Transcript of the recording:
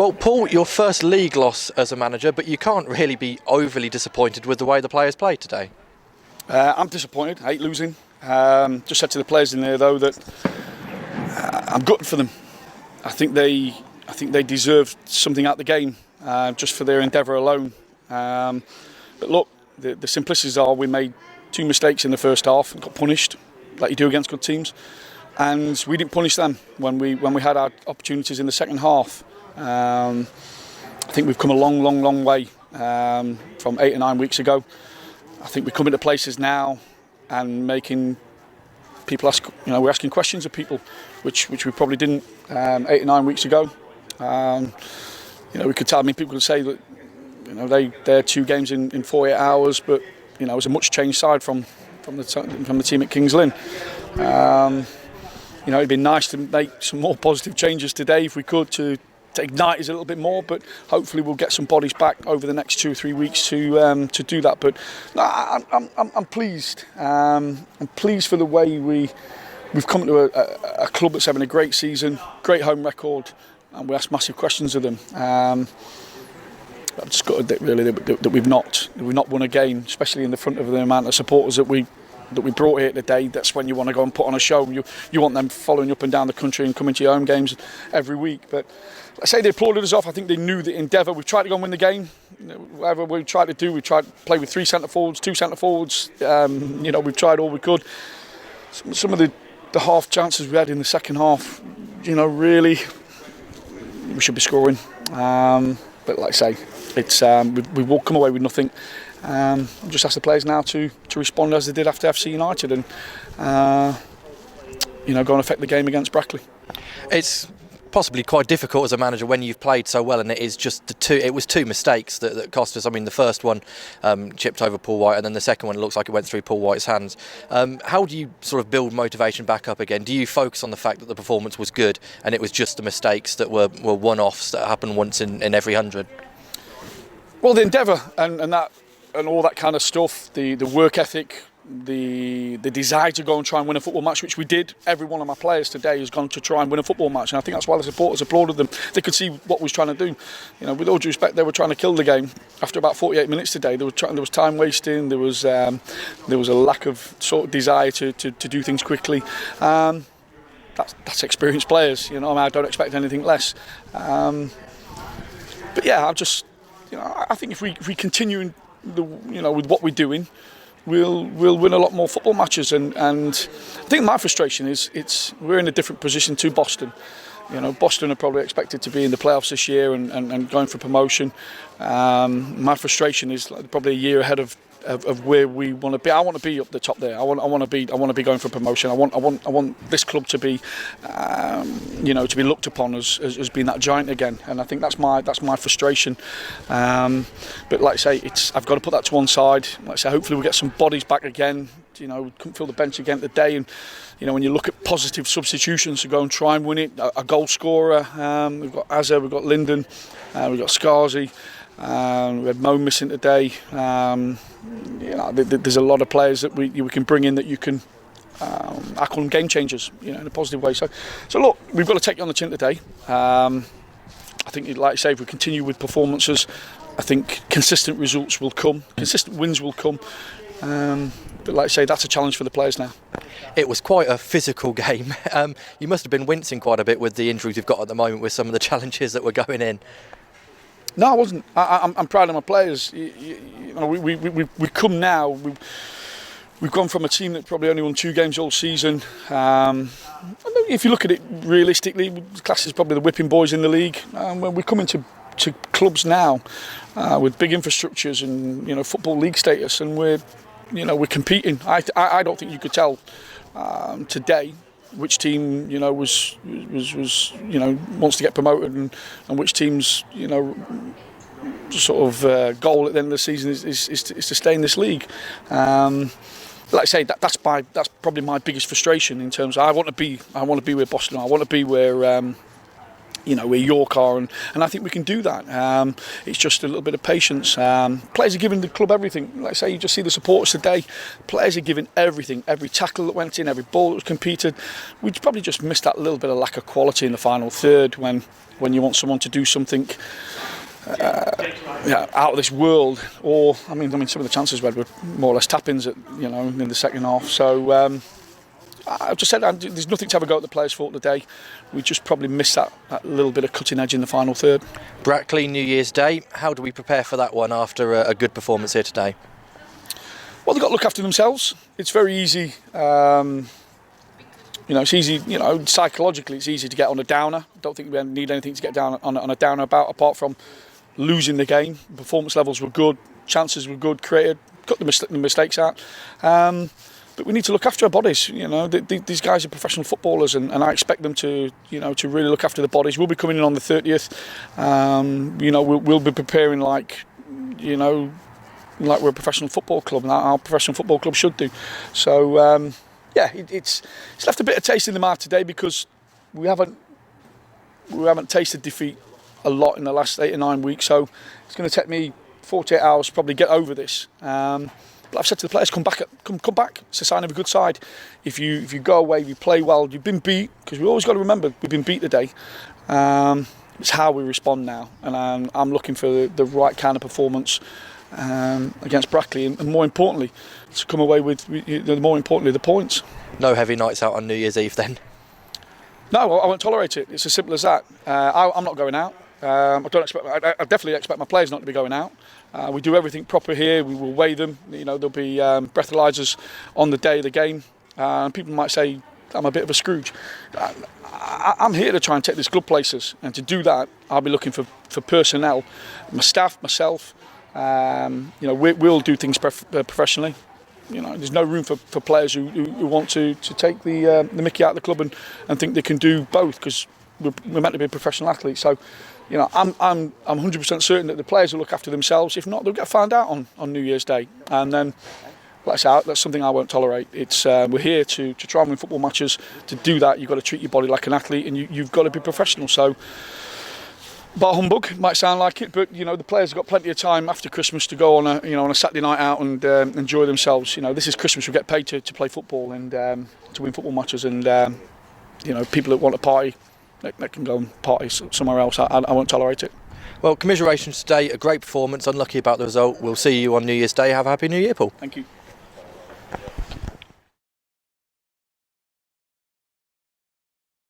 Well, Paul, your first league loss as a manager, but you can't really be overly disappointed with the way the players played today. I'm disappointed. I hate losing. Just said to the players in there though that I'm gutted for them. I think they deserved something out of the game just for their endeavour alone. But look, the simplicities are we made 2 mistakes in the first half and got punished, like you do against good teams, and we didn't punish them when we had our opportunities in the second half. I think we've come a long way from 8 or 9 weeks ago. I think we're coming to places now and making people ask. We're asking questions of people, which we probably didn't 8 or 9 weeks ago. We could tell. People could say that they had 2 games in 48 hours, but it was a much changed side from the team at Kings Lynn. It'd be nice to make some more positive changes today if we could to ignite us a little bit more, but hopefully we'll get some bodies back over the next 2 or 3 weeks to do that. But no, I'm pleased. I'm pleased for the way we've come to a club that's having a great season, great home record, and we ask massive questions of them. I'm just gutted that really that we've not won a game, especially in the front of the amount of supporters that we brought here today. That's when you want to go and put on a show. You want them following up and down the country and coming to your home games every week. But I say they applauded us off. I think they knew the endeavour. We've tried to go and win the game. Whatever we tried to do, we tried to play with 3 centre forwards, 2 centre forwards. We've tried all we could. Some of the half chances we had in the second half, really, we should be scoring. But like I say, it's we will come away with nothing. Just ask the players now to respond as they did after FC United and go and affect the game against Brackley. It's possibly quite difficult as a manager when you've played so well, and it is just it was 2 mistakes that cost us. The first one chipped over Paul White, and then the second one looks like it went through Paul White's hands. How do you sort of build motivation back up again? Do you focus on the fact that the performance was good and it was just the mistakes that were one-offs that happen once in every 100? Well, the endeavour and all that kind of stuff, the work ethic, the desire to go and try and win a football match, which we did. Every one of my players today has gone to try and win a football match, and I think that's why the supporters applauded them. They could see what we was trying to do. With all due respect, they were trying to kill the game. After about 48 minutes today, there was time wasting. There was a lack of sort of desire to do things quickly. That's experienced players. I don't expect anything less. But yeah, I think if we continue with what we're doing, we'll win a lot more football matches. And I think my frustration is we're in a different position to Boston. Boston are probably expected to be in the playoffs this year and going for promotion. My frustration is probably a year ahead of where we want to be. I want to be up the top there. I want to be going for promotion. I want this club to be to be looked upon as being that giant again. And I think that's my frustration. But like I say, I've got to put that to one side. Like I say, hopefully we'll get some bodies back again. We couldn't fill the bench again today, and when you look at positive substitutions to go and try and win it, a goal scorer. We've got Azza, we've got Linden, we've got Scarzy. We had Mo missing today. There's a lot of players that we can bring in that you can. I call them game changers, in a positive way. So look, we've got to take you on the chin today. I think, like I say, if we continue with performances, I think consistent results will come, consistent wins will come. But like I say, that's a challenge for the players now. It was quite a physical game. You must have been wincing quite a bit with the injuries we've got at the moment with some of the challenges that were going in. No, I wasn't. I'm proud of my players. We've come now. We've gone from a team that probably only won 2 games all season. If you look at it realistically, class is probably the whipping boys in the league. We're coming to clubs now with big infrastructures and football league status, and we're competing. I don't think you could tell today which team was wants to get promoted and which team's sort of goal at the end of the season is to stay in this league. Like I say, that's probably my biggest frustration in terms of I want to be where Boston are. I want to be where we're your car, and I think we can do that. It's just a little bit of patience. Players are giving the club everything. Like I say, you just see the supporters today. Players are giving everything. Every tackle that went in, every ball that was competed. We probably just missed that little bit of lack of quality in the final third when you want someone to do something out of this world. Or I mean, some of the chances we had were more or less tap-ins in the second half. So. I've just said there's nothing to have a go at the players' fault today. We just probably missed that little bit of cutting edge in the final third. Brackley, New Year's Day. How do we prepare for that one after a good performance here today? Well, they've got to look after themselves. It's very easy. It's easy. Psychologically, it's easy to get on a downer. I don't think we need anything to get down on a downer about, apart from losing the game. Performance levels were good, chances were good, created, cut the mistakes out. But we need to look after our bodies. These guys are professional footballers, and I expect them to really look after the bodies. We'll be coming in on the 30th. We'll be preparing like we're a professional football club, and our professional football club should do. So it's left a bit of taste in the mouth today, because we haven't tasted defeat a lot in the last 8 or 9 weeks. So it's going to take me 48 hours to probably get over this. But I've said to the players, come back. It's a sign of a good side. If you go away, if you play well, you've been beat, because we always got to remember we've been beat today. It's how we respond now, and I'm looking for the right kind of performance against Brackley, and more importantly, to come away with the points. No heavy nights out on New Year's Eve then? No, I won't tolerate it. It's as simple as that. I'm not going out. I definitely expect my players not to be going out. We do everything proper here. We will weigh them. There'll be breathalyzers on the day of the game. People might say I'm a bit of a Scrooge. I'm here to try and take this club places, and to do that, I'll be looking for personnel, my staff, myself. We'll do things professionally. There's no room for players who want to take the mickey out of the club and think they can do both, because we're meant to be professional athletes. So, I'm 100% certain that the players will look after themselves. If not, they'll get found out on New Year's Day. And then, like I say, that's something I won't tolerate. It's we're here to try and win football matches. To do that, you've got to treat your body like an athlete, and you've got to be professional. So, bar humbug might sound like it, but the players have got plenty of time after Christmas to go on a Saturday night out and enjoy themselves. This is Christmas. We get paid to play football and to win football matches, and people that want to party, they can go and party somewhere else. I won't tolerate it. Well, commiserations today. A great performance. Unlucky about the result. We'll see you on New Year's Day. Have a happy New Year, Paul. Thank you.